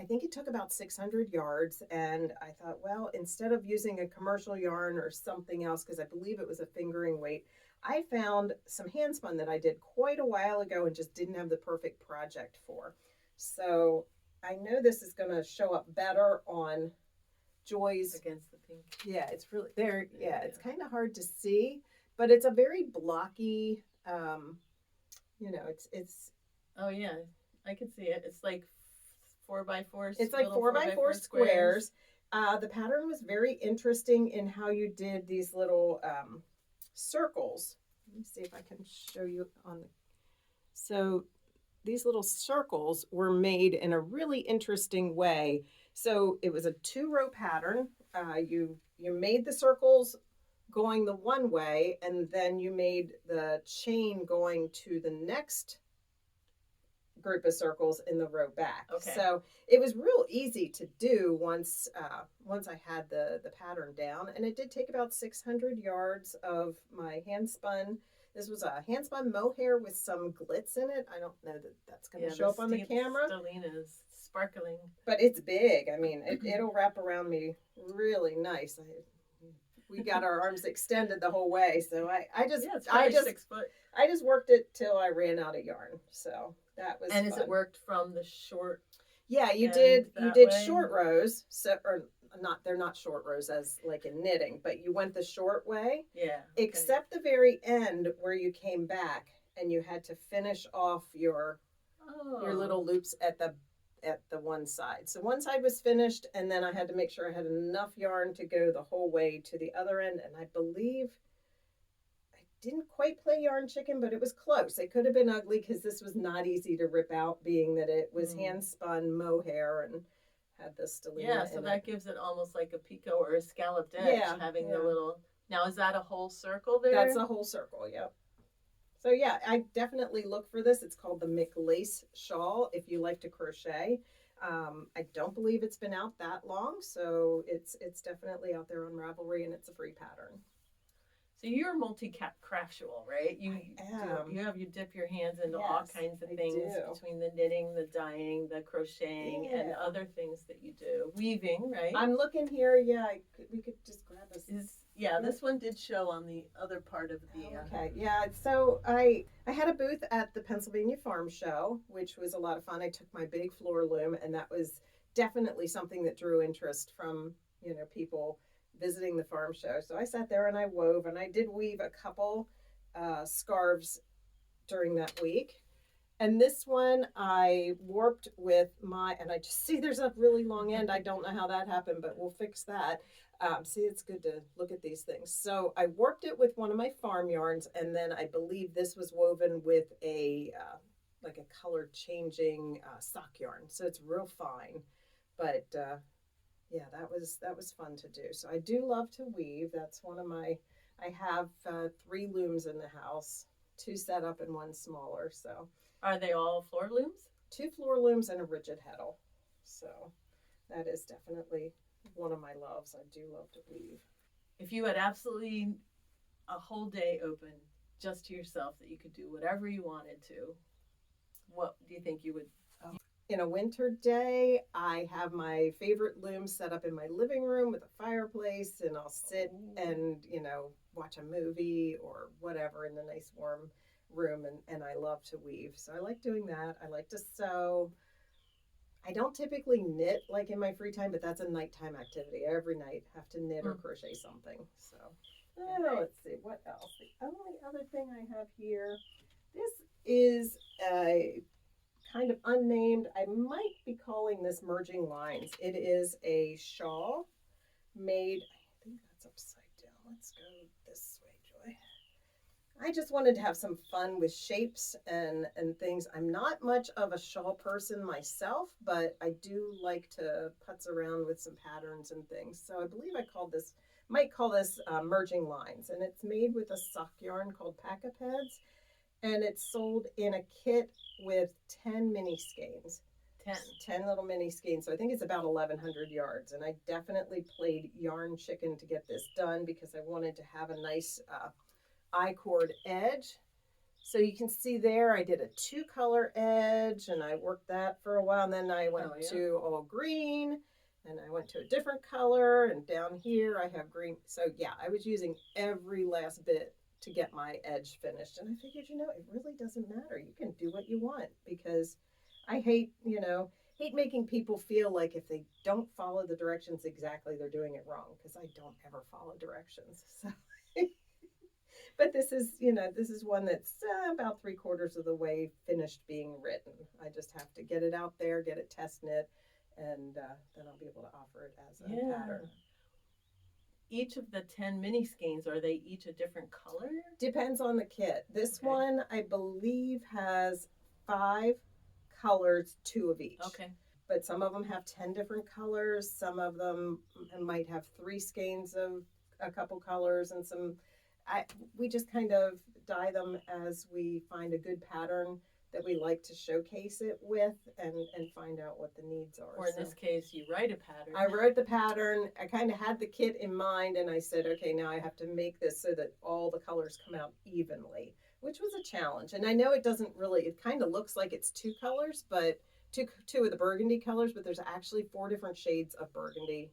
think it took about 600 yards. And I thought, well, instead of using a commercial yarn or something else, because I believe it was a fingering weight, I found some hand spun that I did quite a while ago and just didn't have the perfect project for. So I know this is going to show up better on Joy's. Against the pink. Yeah, it's really there. Yeah, it's kind of hard to see, but it's a very blocky, it's. Oh yeah, I can see it. It's like 4x4. It's like 4x4 squares. The pattern was very interesting in how you did these little circles. Let me see if I can show you on the. So these little circles were made in a really interesting way. So it was a 2-row pattern. You made the circles going the one way, and then you made the chain going to the next group of circles in the row back. Okay. So it was real easy to do once I had the pattern down, and it did take about 600 yards of my hand spun. This was a hand spun mohair with some glitz in it. I don't know that that's going to show up on the camera. Stellina's sparkling. But it's big. I mean, it'll wrap around me really nice. We got our arms extended the whole way, so I just 6 foot. I just worked it till I ran out of yarn. So that was. And fun. Is it worked from the short? Yeah, you did short rows. So they're not short rows as like in knitting, but you went the short way. Yeah. Except the very end where you came back and you had to finish off your little loops at at the one side. So one side was finished, and then I had to make sure I had enough yarn to go the whole way to the other end. And I believe I didn't quite play yarn chicken, but it was close. It could have been ugly because this was not easy to rip out, being that it was hand spun mohair and had the stellina. Yeah, so that gives it almost like a picot or a scalloped edge, having the little. Now, is that a whole circle there? That's a whole circle, yep. So yeah, I definitely look for this. It's called the McLace shawl if you like to crochet. I don't believe it's been out that long, so it's definitely out there on Ravelry, and it's a free pattern. So you're multi-craftual, right? You dip your hands into all kinds of things between the knitting, the dyeing, the crocheting, and other things that you do. Weaving, right? I'm looking here. Yeah, we could just grab this. This one did show on the other part of the. Okay, yeah. So I had a booth at the Pennsylvania Farm Show, which was a lot of fun. I took my big floor loom, and that was definitely something that drew interest from people visiting the farm show. So I sat there and I wove, and I did weave a couple scarves during that week. And this one I warped with and I just see there's a really long end. I don't know how that happened, but we'll fix that. See, it's good to look at these things. So I warped it with one of my farm yarns, and then I believe this was woven with a like a color changing sock yarn. So it's real fine, but yeah, that was fun to do. So I do love to weave. That's one of I have 3 looms in the house, 2 set up and 1 smaller. So are they all floor looms? 2 floor looms and a rigid heddle. So that is definitely one of my loves. I do love to weave. If you had absolutely a whole day open just to yourself that you could do whatever you wanted to, what do you think you would? In a winter day, I have my favorite loom set up in my living room with a fireplace, and I'll sit and, watch a movie or whatever in the nice warm room, and I love to weave. So I like doing that. I like to sew. I don't typically knit like in my free time, but that's a nighttime activity. Every night I have to knit or crochet something. So let's see, what else? The only other thing I have here, this is a kind of unnamed. I might be calling this merging lines. It is a shawl made, I think that's upside down. Let's go this way, Joy. I just wanted to have some fun with shapes and things. I'm not much of a shawl person myself, but I do like to putz around with some patterns and things. So I believe might call this merging lines, and it's made with a sock yarn called Paca Peds. And it's sold in a kit with 10 mini skeins. 10 little mini skeins. So I think it's about 1,100 yards. And I definitely played yarn chicken to get this done because I wanted to have a nice I-cord edge. So you can see there I did a 2-color edge, and I worked that for a while. And then I went to all green, and I went to a different color. And down here I have green. So yeah, I was using every last bit to get my edge finished. And I figured, it really doesn't matter. You can do what you want, because I hate making people feel like if they don't follow the directions exactly, they're doing it wrong, because I don't ever follow directions. So, but this is one that's about 3/4 of the way finished being written. I just have to get it out there, get it test knit, and then I'll be able to offer it as a pattern. Each of the 10 mini skeins, are they each a different color? Depends on the kit. This one, I believe, has 5 colors, 2 of each. Okay. But some of them have 10 different colors. Some of them might have 3 skeins of a couple colors, and we just kind of dye them as we find a good pattern that we like to showcase it with, and find out what the needs are. Or in this case, you write a pattern. I wrote the pattern. I kind of had the kit in mind, and I said, okay, now I have to make this so that all the colors come out evenly, which was a challenge. And I know it kind of looks like it's 2 colors, but two of the burgundy colors, but there's actually 4 different shades of burgundy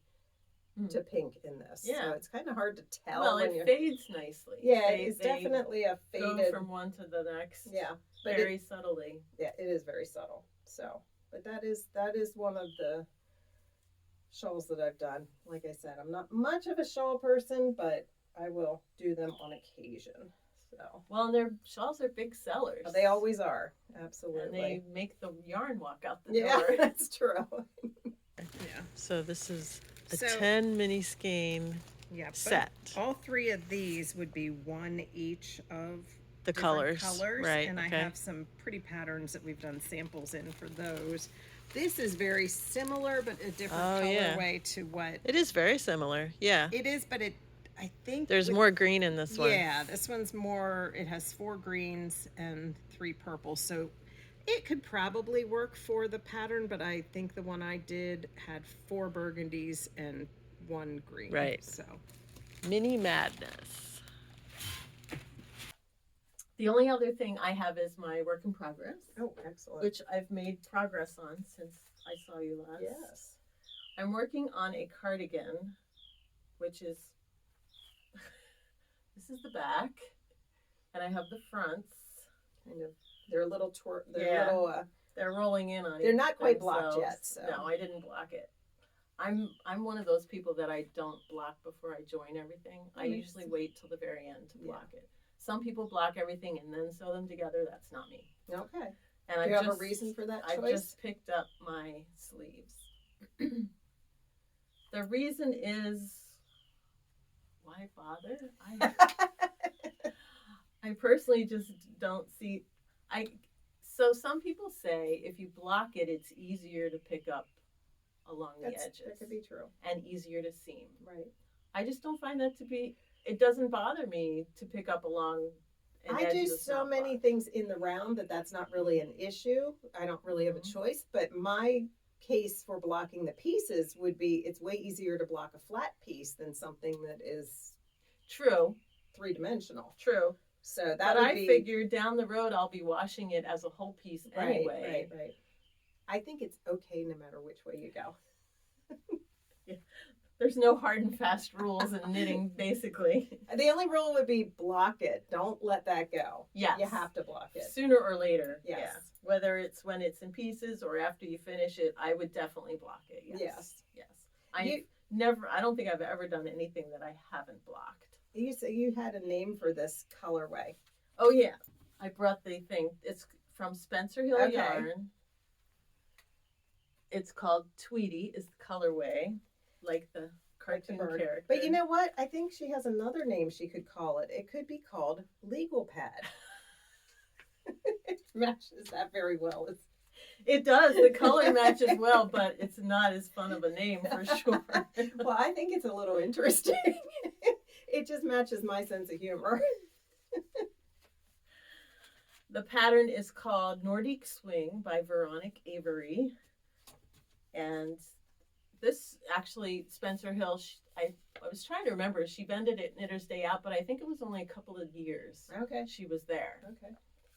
to pink in this. Yeah. So it's kind of hard to tell. Well, it fades nicely. Yeah, it's definitely a faded. Go from one to the next. Yeah. Very subtly. Yeah, it is very subtle. So, but that is one of the shawls that I've done. Like I said, I'm not much of a shawl person, but I will do them on occasion. So, Well, and their shawls are big sellers. they always are. And Absolutely. they make the yarn walk out the Yeah, door. that's true. Yeah. So this is a So- 10 mini skein Yeah, set. All three of these would be one each of The different colors, right, and I okay. have some pretty patterns that we've done samples in for those. This is very similar, but a different Oh, yeah. colorway to what It is very similar. Yeah. it is. But I think There's more green in this one. Yeah, this one's more. It has 4 greens and 3 purples, so it could probably work for the pattern. But I think the one I did had 4 burgundies and 1 green. Right. So. Mini madness. The only other thing I have is my work in progress, Oh, excellent. which I've made progress on since I saw you last. Yes. I'm working on a cardigan, which is, this is the back, and I have the fronts. Kind of. They're a little Yeah. little. They're rolling in on They're not quite blocked themselves. yet, so. No, I didn't block it. I'm one of those people that I don't block before I join everything. I Makes usually sense. wait till the very end to Yeah. block it. Some people block everything and then sew them together. That's not me. Okay. And Do you have a reason for that I choice? just picked up my sleeves. The reason is, why bother? I personally just don't see. So some people say if you block it, it's easier to pick up along the edges That could be true. and easier to seam. Right. I just don't find that to be. It doesn't bother me to pick up along. An I edge do that's so not many blocked. things in the round that's not really an issue. I don't really have a Mhm. choice, but my case for blocking the pieces would be it's way easier to block a flat piece than something that is True, 3-dimensional. true. So that But would I be figure down the road I'll be washing it as a whole piece anyway. Right. I think it's okay no matter which way you go. There's no hard and fast rules in knitting, basically. The only rule would be block it. Don't let that go. Yes. You have to block it. Sooner or later. Yes. Yeah. Whether it's when it's in pieces or after you finish it, I would definitely block it. Yes. Yes. I don't think I've ever done anything that I haven't blocked. You say you had a name for this colorway. Oh yeah. I brought the thing. It's from Spencer Hill Okay. Yarn. It's called Tweety is the colorway. Like the cartoon bird. character. But you know what? I think she has another name she could call it. It could be called Legal Pad. It matches that very well. It does. The color matches well, but it's not as fun of a name for sure. Well, I think it's a little interesting. It just matches my sense of humor. The pattern is called Nordique Swing by Veronik Avery. And this actually, Spencer Hill, I was trying to remember, she vended it Knitter's Day Out, but I think it was only a couple of years Okay. she was there. Okay.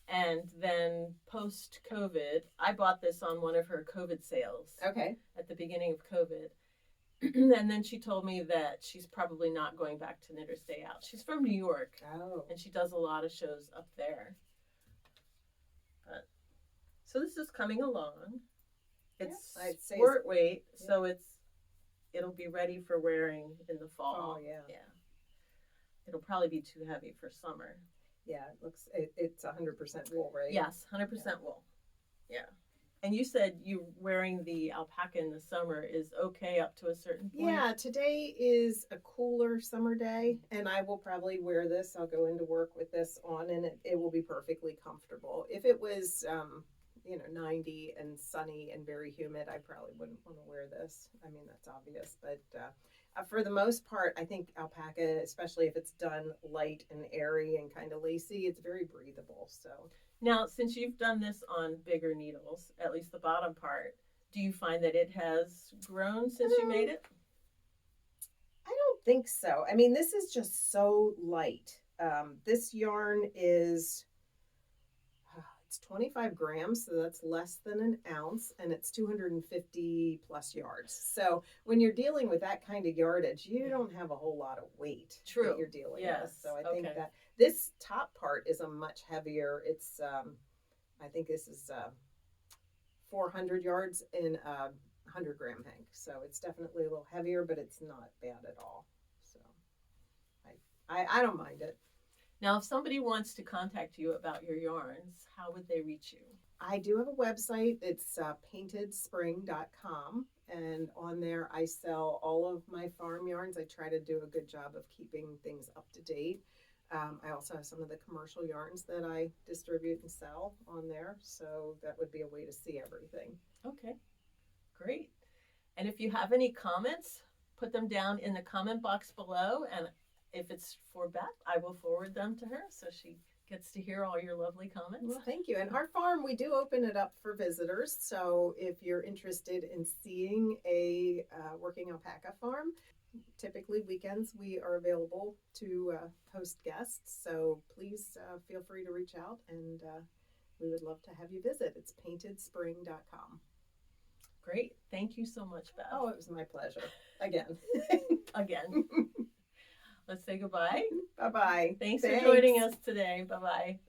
And then post-COVID, I bought this on one of her COVID sales Okay. at the beginning of COVID. And then she told me that she's probably not going back to Knitter's Day Out. She's from New York, Oh. and she does a lot of shows up there. So this is coming along. It's I'd say sport weight, yeah. so it'll be ready for wearing in the fall. Oh, yeah. Yeah. It'll probably be too heavy for summer. Yeah, it's 100% wool, right? Yes, 100% wool. Yeah. And you said you wearing the alpaca in the summer is okay up to a certain point. Yeah, today is a cooler summer day, and I will probably wear this. I'll go into work with this on, and it will be perfectly comfortable. If it was, 90 and sunny and very humid, I probably wouldn't want to wear this. I mean, that's obvious, but for the most part, I think alpaca, especially if it's done light and airy and kind of lacy, it's very breathable. So Now, since you've done this on bigger needles, at least the bottom part, do you find that it has grown since you made it? I don't think so. I mean, this is just so light. This yarn is, it's 25 grams, so that's less than an ounce, and it's 250 plus yards. So when you're dealing with that kind of yardage, you don't have a whole lot of weight True. that you're dealing Yes. with. So I think Okay. that this top part is a much heavier. It's, I think this is 400 yards in a 100 gram hank. So it's definitely a little heavier, but it's not bad at all. So I don't mind it. Now, if somebody wants to contact you about your yarns, how would they reach you? I do have a website. It's paintedspring.com. And on there, I sell all of my farm yarns. I try to do a good job of keeping things up to date. I also have some of the commercial yarns that I distribute and sell on there. So that would be a way to see everything. Okay, great. And if you have any comments, put them down in the comment box below. And if it's for Beth, I will forward them to her so she gets to hear all your lovely comments. Well, thank you. And our farm, we do open it up for visitors. So if you're interested in seeing a working alpaca farm, typically weekends we are available to host guests. So please feel free to reach out, and we would love to have you visit. It's paintedspring.com. Great. Thank you so much, Beth. Oh, it was my pleasure. Again. Again. Let's say goodbye. Bye-bye. Thanks for joining us today. Bye-bye.